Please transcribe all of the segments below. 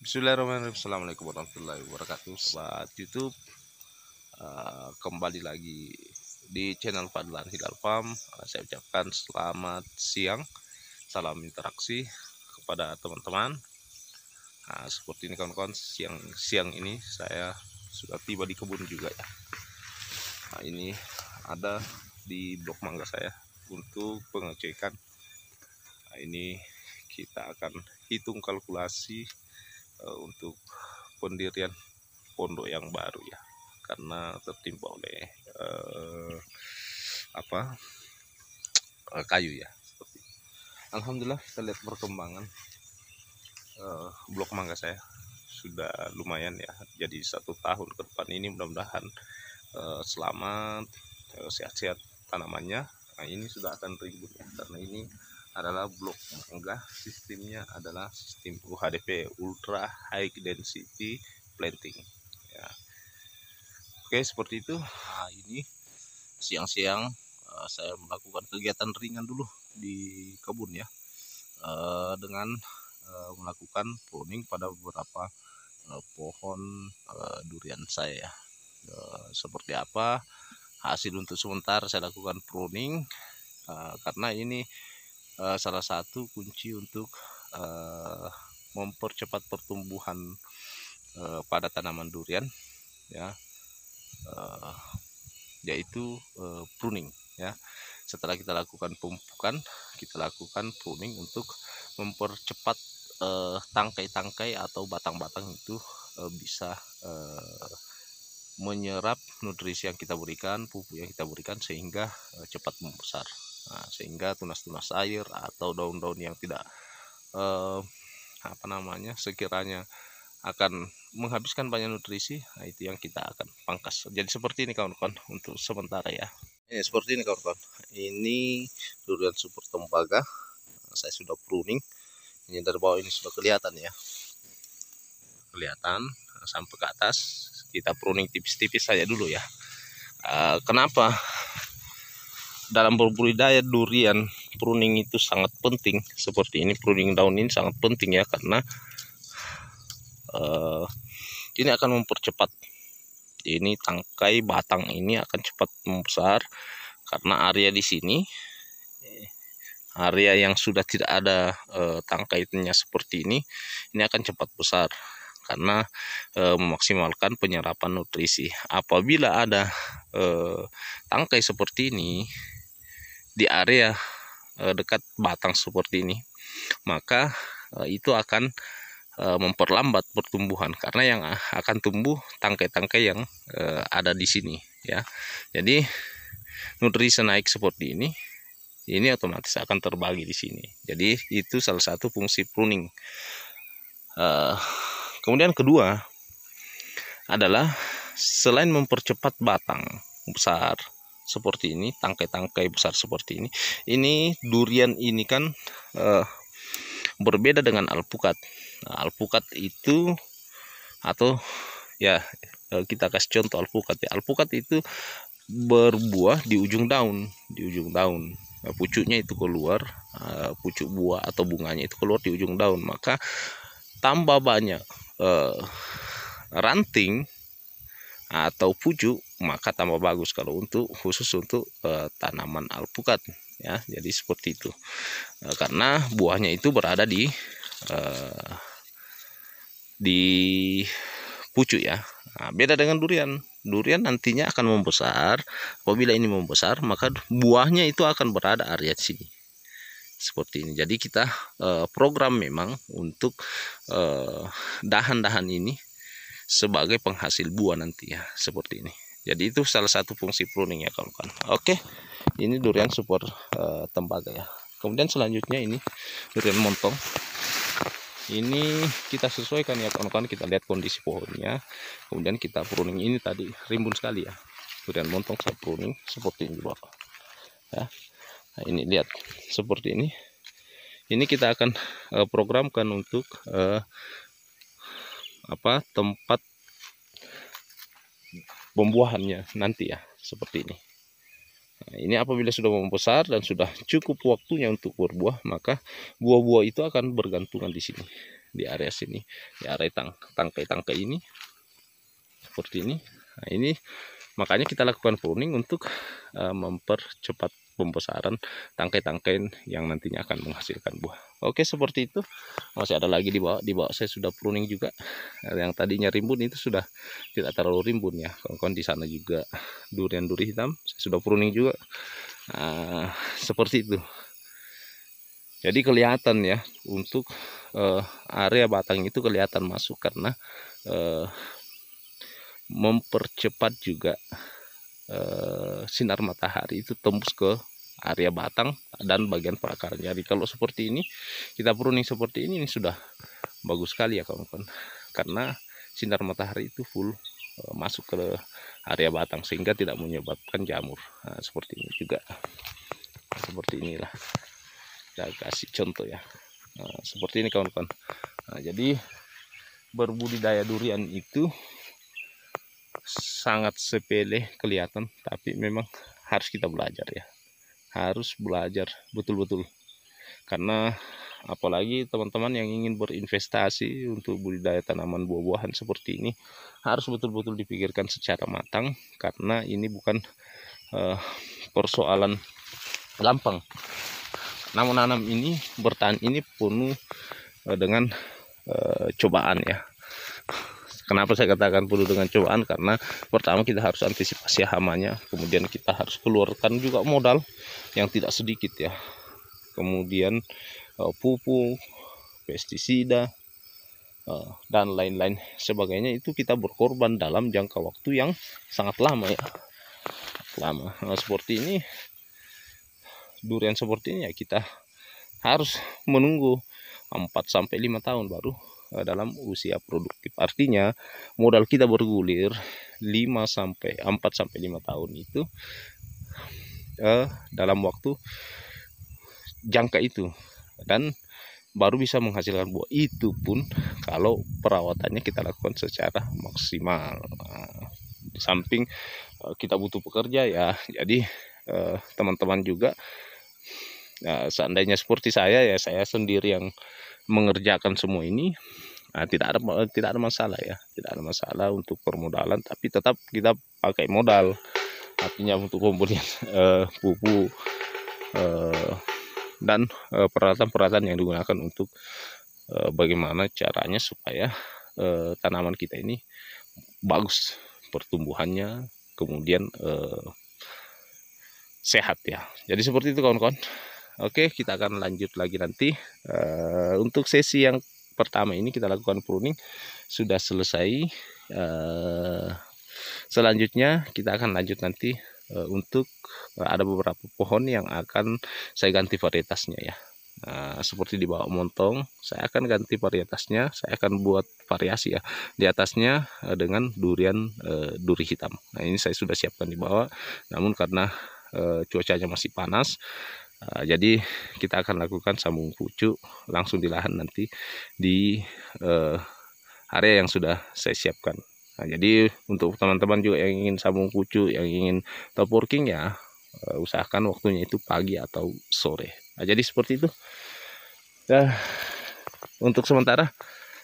Bismillahirrahmanirrahim. Assalamualaikum warahmatullahi wabarakatuh. Sobat YouTube, kembali lagi di channel Fadlan Hilal Farm. Saya ucapkan selamat siang, salam interaksi kepada teman-teman. Seperti ini kawan-kawan, siang ini saya sudah tiba di kebun juga ya. Ini ada di blok mangga saya untuk pengecekan. Ini kita akan hitung kalkulasi untuk pendirian pondok yang baru ya, karena tertimpa oleh kayu ya. Alhamdulillah kita lihat perkembangan blok mangga saya sudah lumayan ya. Jadi 1 tahun ke depan ini mudah-mudahan selamat, sehat-sehat tanamannya. Nah, ini sudah akan rimbun ya, karena ini adalah blok mangga, sistemnya adalah sistem UHDP, Ultra High Density Planting ya. Oke, seperti itu. Nah, ini siang-siang saya melakukan kegiatan ringan dulu di kebun ya, dengan melakukan pruning pada beberapa pohon durian saya ya. Seperti apa hasil untuk sementara saya lakukan pruning, karena ini salah satu kunci untuk mempercepat pertumbuhan pada tanaman durian ya, yaitu pruning ya. Setelah kita lakukan pemupukan, kita lakukan pruning untuk mempercepat tangkai-tangkai atau batang-batang itu bisa menyerap nutrisi yang kita berikan, pupuk yang kita berikan, sehingga cepat membesar. Nah, sehingga tunas-tunas air atau daun-daun yang tidak sekiranya akan menghabiskan banyak nutrisi, nah itu yang kita akan pangkas. Jadi seperti ini kawan-kawan untuk sementara ya. Ini seperti ini kawan-kawan. Ini durian super tembaga. Saya sudah pruning. Ini dari bawah ini sudah kelihatan ya. Kelihatan sampai ke atas. Kita pruning tipis-tipis saja dulu ya. Kenapa dalam berbudidaya durian pruning itu sangat penting? Seperti ini, pruning daun ini sangat penting ya, karena ini akan mempercepat, ini tangkai batang ini akan cepat membesar, karena area di sini, area yang sudah tidak ada tangkainya seperti ini akan cepat besar karena memaksimalkan penyerapan nutrisi. Apabila ada tangkai seperti ini di area dekat batang seperti ini, maka itu akan memperlambat pertumbuhan, karena yang akan tumbuh tangkai-tangkai yang ada di sini ya. Jadi nutrisi naik seperti ini otomatis akan terbagi di sini. Jadi itu salah satu fungsi pruning. Kemudian kedua adalah selain mempercepat batang besar seperti ini, tangkai-tangkai besar seperti ini durian ini kan berbeda dengan alpukat. Nah, alpukat itu, atau ya kita kasih contoh alpukat ya. Alpukat itu berbuah di ujung daun, pucuknya itu keluar, pucuk buah atau bunganya itu keluar di ujung daun. Maka tambah banyak ranting atau pucuk, maka tambah bagus kalau khusus untuk tanaman alpukat ya. Jadi seperti itu, karena buahnya itu berada di pucuk ya. Nah, beda dengan durian. Durian nantinya akan membesar. Apabila ini membesar, maka buahnya itu akan berada area sini seperti ini. Jadi kita program memang untuk dahan-dahan ini sebagai penghasil buah nanti ya, seperti ini. Jadi itu salah satu fungsi pruning ya kawan-kawan. Oke, ini durian super tembaga ya. Kemudian selanjutnya ini durian montong. Ini kita sesuaikan ya kawan-kawan, kita lihat kondisi pohonnya, kemudian kita pruning. Ini tadi rimbun sekali ya, durian montong saya pruning seperti ini Bapak ya. Nah, ini lihat seperti ini. Ini kita akan programkan untuk tempat pembuahannya nanti ya, seperti ini. Nah, ini apabila sudah membesar dan sudah cukup waktunya untuk berbuah, maka buah-buah itu akan bergantungan di sini. di area sini, di area tangkai-tangkai ini seperti ini. Nah, ini makanya kita lakukan pruning untuk mempercepat pembesaran tangkai-tangkai yang nantinya akan menghasilkan buah. Oke, seperti itu. Masih ada lagi di bawah. Di bawah saya sudah pruning juga. Yang tadinya rimbun itu sudah tidak terlalu rimbun ya. Kawan-kawan, di sana juga durian duri hitam saya sudah pruning juga. Seperti itu. Jadi kelihatan ya, untuk area batang itu kelihatan masuk karena mempercepat juga sinar matahari itu tembus ke area batang dan bagian perakarnya. Jadi kalau seperti ini, kita pruning seperti ini sudah bagus sekali ya kawan-kawan, karena sinar matahari itu full masuk ke area batang sehingga tidak menyebabkan jamur. Nah, seperti ini juga, seperti inilah. Saya kasih contoh ya. Nah, seperti ini kawan-kawan. Nah, jadi berbudidaya durian itu sangat sepele kelihatan, tapi memang harus kita belajar ya, harus belajar betul-betul. Karena apalagi teman-teman yang ingin berinvestasi untuk budidaya tanaman buah-buahan seperti ini, harus betul-betul dipikirkan secara matang, karena ini bukan persoalan gampang. Namun menanam ini, bertahan ini penuh dengan cobaan ya. Kenapa saya katakan penuh dengan cobaan? Karena pertama kita harus antisipasi hamanya, kemudian kita harus keluarkan juga modal yang tidak sedikit ya. Kemudian pupuk, pestisida, dan lain-lain sebagainya, itu kita berkorban dalam jangka waktu yang sangat lama ya. Lama. Nah, seperti ini, durian seperti ini ya kita harus menunggu 4-5 tahun baru dalam usia produktif. Artinya modal kita bergulir 4-5 tahun itu dalam waktu jangka itu, dan baru bisa menghasilkan buah. Itu pun kalau perawatannya kita lakukan secara maksimal. Di samping kita butuh pekerja ya, jadi teman-teman juga seandainya seperti saya ya, saya sendiri yang mengerjakan semua ini, tidak ada masalah ya, tidak ada masalah untuk permodalan, tapi tetap kita pakai modal, artinya untuk pembelian pupuk dan peralatan-peralatan yang digunakan untuk bagaimana caranya supaya tanaman kita ini bagus pertumbuhannya, kemudian sehat ya. Jadi seperti itu kawan-kawan. Oke, kita akan lanjut lagi nanti. Untuk sesi yang pertama ini kita lakukan pruning sudah selesai. Selanjutnya kita akan lanjut nanti untuk ada beberapa pohon yang akan saya ganti varietasnya ya. Nah, seperti di bawah montong, saya akan ganti varietasnya. Saya akan buat variasi ya di atasnya dengan durian duri hitam. Nah, ini saya sudah siapkan di bawah. Namun karena cuacanya masih panas, jadi kita akan lakukan sambung pucuk langsung di lahan nanti di area yang sudah saya siapkan. Nah, jadi untuk teman-teman juga yang ingin sambung pucuk, yang ingin top working ya, usahakan waktunya itu pagi atau sore. Nah, jadi seperti itu. Nah, untuk sementara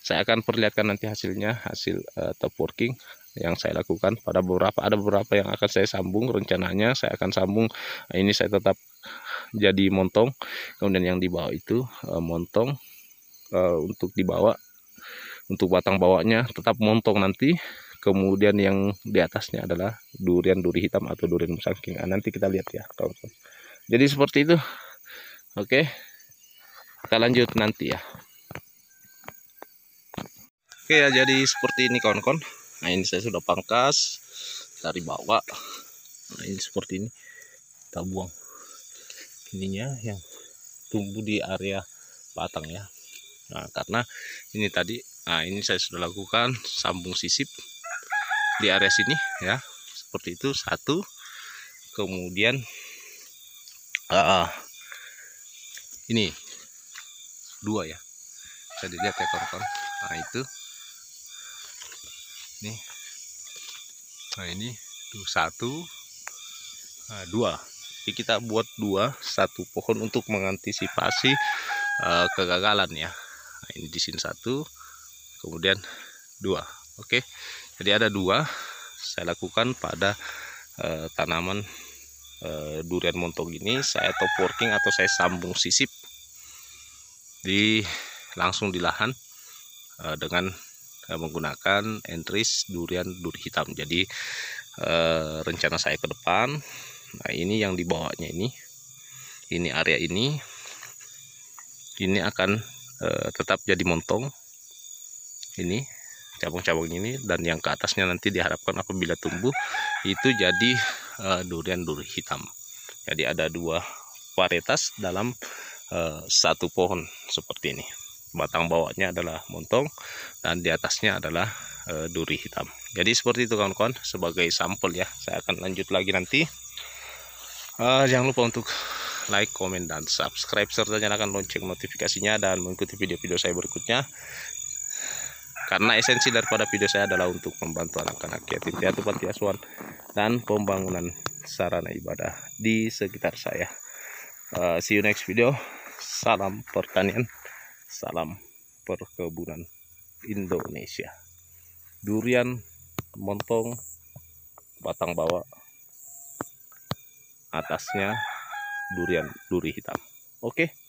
saya akan perlihatkan nanti hasilnya, hasil top working yang saya lakukan. Ada beberapa yang akan saya sambung, rencananya saya akan sambung. Nah, ini saya tetap jadi montong, kemudian yang di bawah itu montong. Untuk di bawah, untuk batang bawahnya tetap montong nanti, kemudian yang di atasnya adalah durian duri hitam atau durian musangking. Nah, nanti kita lihat ya kawan-kawan. Jadi seperti itu. Oke, kita lanjut nanti ya. Oke ya, jadi seperti ini kawan-kawan. Nah, ini saya sudah pangkas dari bawah. Nah, ini seperti ini, kita buang ininya yang tumbuh di area batang ya. Nah, karena ini tadi, nah ini saya sudah lakukan sambung sisip di area sini ya, seperti itu satu, kemudian ini dua ya, bisa dilihat ya kawan-kawan. Nah itu, nih, nah ini tuh satu, nah, dua. Jadi kita buat satu pohon untuk mengantisipasi kegagalan ya. Nah, ini di sini 1, kemudian 2. Oke, jadi ada 2 saya lakukan pada tanaman durian montong ini. Saya top working atau saya sambung sisip langsung di lahan dengan menggunakan entris duri hitam. Jadi rencana saya ke depan, nah ini yang di bawahnya ini area ini akan tetap jadi montong, ini cabang-cabang ini, dan yang ke atasnya nanti diharapkan apabila tumbuh itu jadi durian duri hitam. Jadi ada 2 varietas dalam satu pohon seperti ini. Batang bawahnya adalah montong dan di atasnya adalah duri hitam. Jadi seperti itu kawan-kawan, sebagai sampel ya. Saya akan lanjut lagi nanti. Jangan lupa untuk like, komen, dan subscribe, serta nyalakan lonceng notifikasinya dan mengikuti video-video saya berikutnya. Karena esensi daripada video saya adalah untuk membantu anak-anak yatim piatu, panti asuhan, dan pembangunan sarana ibadah di sekitar saya. See you next video. Salam pertanian, salam perkebunan Indonesia. Durian montong, batang bawah, atasnya duri hitam. Oke.